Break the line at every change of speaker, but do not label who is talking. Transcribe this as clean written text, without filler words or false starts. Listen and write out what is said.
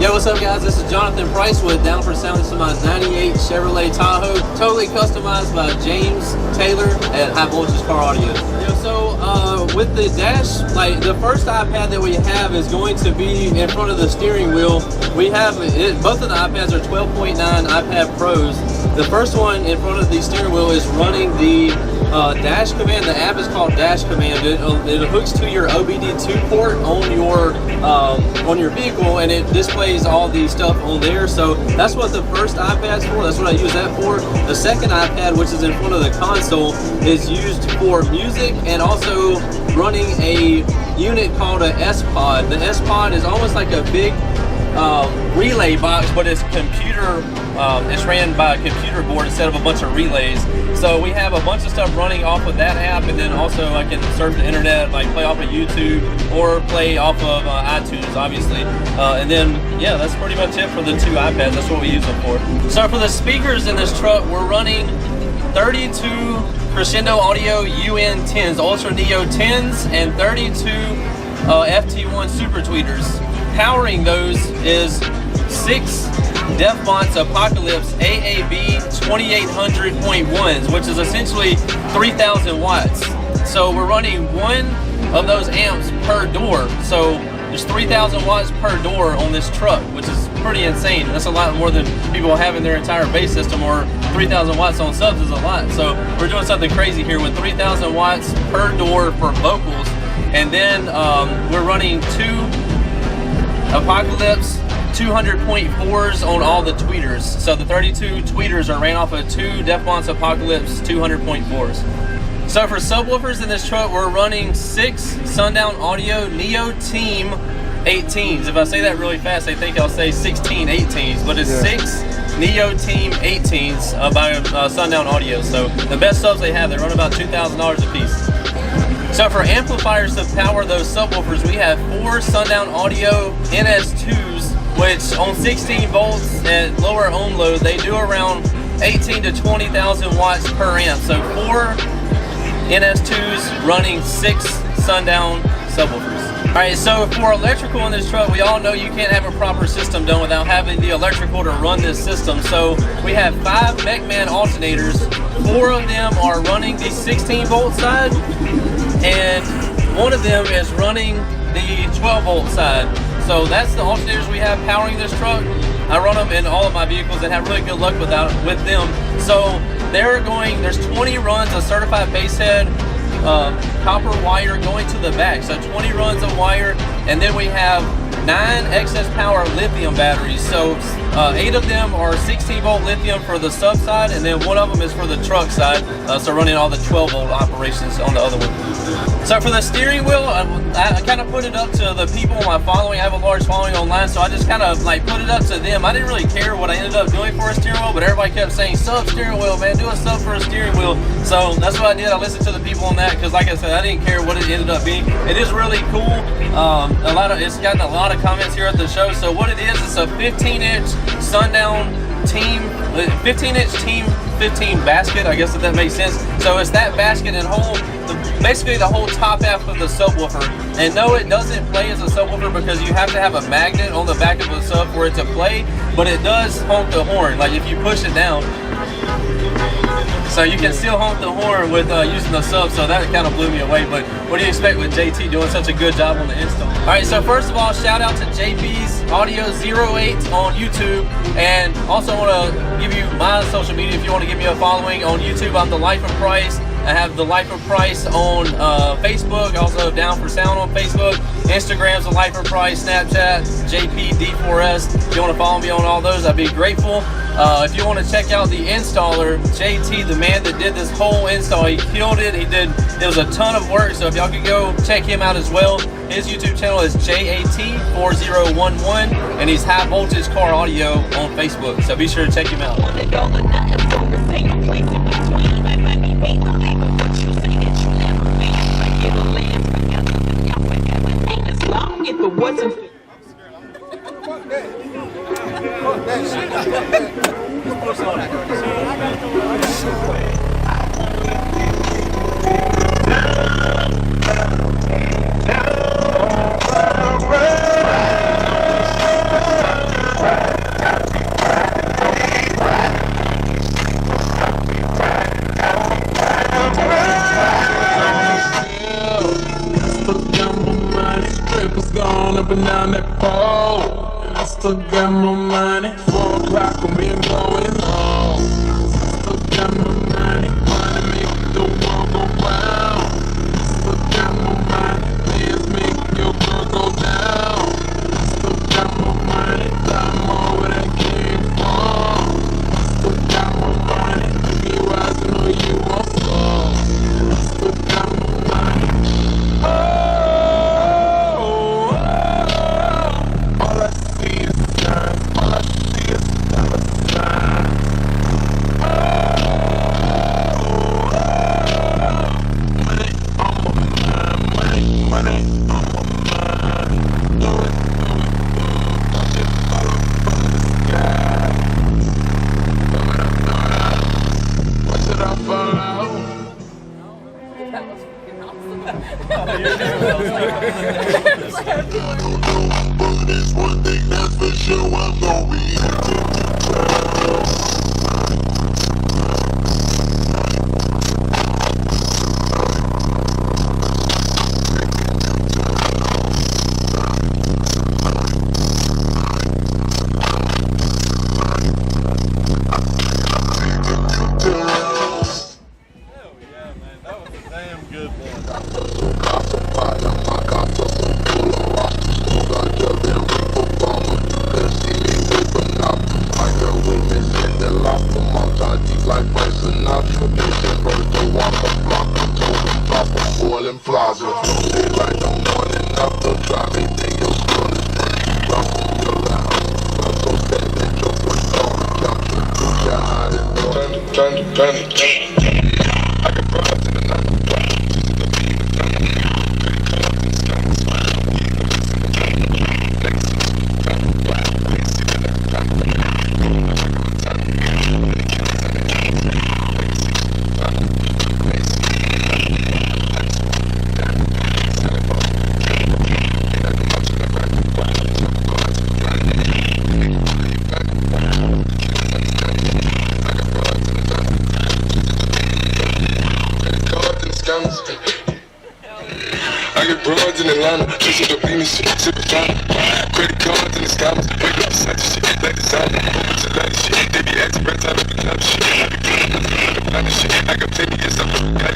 Yo, what's up guys? This is Jonathan Price with Down for Sound. This is my 98 Chevrolet Tahoe, totally customized by James Taylor at High Voltage Car Audio. Yo, so with the dash, like the first iPad that we have is going to be in front of the steering wheel. We have it, both of the iPads are 12.9 iPad Pros. The first one in front of the steering wheel is running the dash command. The app is called Dash Command. It hooks to your OBD2 port on your vehicle, and it displays all the stuff on there. So that's what the first iPad's for. That's what I use that for. The second iPad, which is in front of the console, is used for music and also running a unit called a S-Pod. The S-Pod is almost like a big relay box, but it's computer. It's ran by a computer board instead of a bunch of relays. So we have a bunch of stuff running off of that app, and then also I can surf the internet, like play off of YouTube or play off of iTunes, obviously. And then, yeah, that's pretty much it for the two iPads. That's what we use them for. So for the speakers in this truck, we're running 32 Crescendo Audio UN10s, Ultra Neo 10s, and 32 FT1 Super Tweeters. Powering those is 6 Defmont's Apocalypse AAB 2800.1s, which is essentially 3,000 watts. So we're running one of those amps per door. So there's 3,000 watts per door on this truck, which is pretty insane. That's a lot more than people have in their entire bass system, or 3,000 watts on subs is a lot. So we're doing something crazy here with 3,000 watts per door for vocals. And then we're running 2 Apocalypse 200.4s on all the tweeters. So the 32 tweeters are ran off of 2 Defmont's Apocalypse 200.4s. So for subwoofers in this truck, we're running 6 Sundown Audio Neo Team 18s. If I say that really fast, they think I'll say 16 18s, but it's 6 Neo Team 18s by Sundown Audio. So the best subs they have, they run about $2,000 a piece. So for amplifiers to power those subwoofers, we have 4 Sundown Audio Ns2s, which on 16 volts at lower ohm load, they do around 18 to 20,000 watts per amp. So 4 Ns2s running 6 Sundown subwoofers. Alright, so for electrical in this truck, we all know you can't have a proper system done without having the electrical to run this system. So we have 5 mechman alternators. 4 of them are running the 16 volt side, and 1 of them is running the 12 volt side. So that's the alternators we have powering this truck. I run them in all of my vehicles and have really good luck with them. So there's 20 runs of certified bass head copper wire going to the back. So 20 runs of wire, and then we have 9 excess power lithium batteries. So 8 of them are 16 volt lithium for the sub side, and then 1 of them is for the truck side. So running all the 12 volt operations on the other one. So for the steering wheel, I kind of put it up to the people in my following. I have a large following online, so I just kind of like put it up to them. I didn't really care what I ended up doing for a steering wheel, but everybody kept saying, sub steering wheel, man, do a sub for a steering wheel. So that's what I did. I listened to the people on that, because like I said, I didn't care what it ended up being. It is really cool. It's gotten a lot of comments here at the show. So what it is, it's a 15-inch Sundown Team, 15-inch Team 15 basket, I guess if that makes sense. So it's that basket and basically the whole top half of the subwoofer. And no, it doesn't play as a subwoofer because you have to have a magnet on the back of the sub for it to play, but it does honk the horn, like if you push it down. So you can still honk the horn with using the sub, so that kind of blew me away. But what do you expect with JT doing such a good job on the install? Alright, so first of all, shout out to JP's Audio 08 on YouTube, and also want to give you my social media if you want to give me a following on YouTube. I'm Thelifeofprice. I have Thelifeofprice on Facebook, also Down for Sound on Facebook. Instagram's Thelifeofprice, Snapchat, JPD4S. If you want to follow me on all those, I'd be grateful. If you want to check out the installer, JT, the man that did this whole install, he killed it. It was a ton of work, so if y'all could go check him out as well. His YouTube channel is JAT4011, and he's High Voltage Car Audio on Facebook, so be sure to check him out. If it wasn't
Still got my money, 4 o'clock and we going home. Still got my money, money make the world go round. Still got my money, dance make your girl go down. Still got my money, I'm all where that came from. Still got my money, be rising or you won't fall. Still got my money. Oh, all I see is time. All I see is dollar sign. Money on my mind, money on my mind. Do it, watch it fall from the sky. Watch it all fall out. But it's one thing that's for sure, I'm gonna be Plaza. Daylight don't want enough to drive anything else on the street. Rock on your loud. I'm so bad that your first call to capture. Your hide and turn. I got broads in the night. I get broads in Atlanta, just the Venus shit, sip of China. Credit cards in the scammers, wake up beside the shit, like designer. Over to light shit, they be acting right out of the club shit. I be playing the shit, I got plenty of stuff, got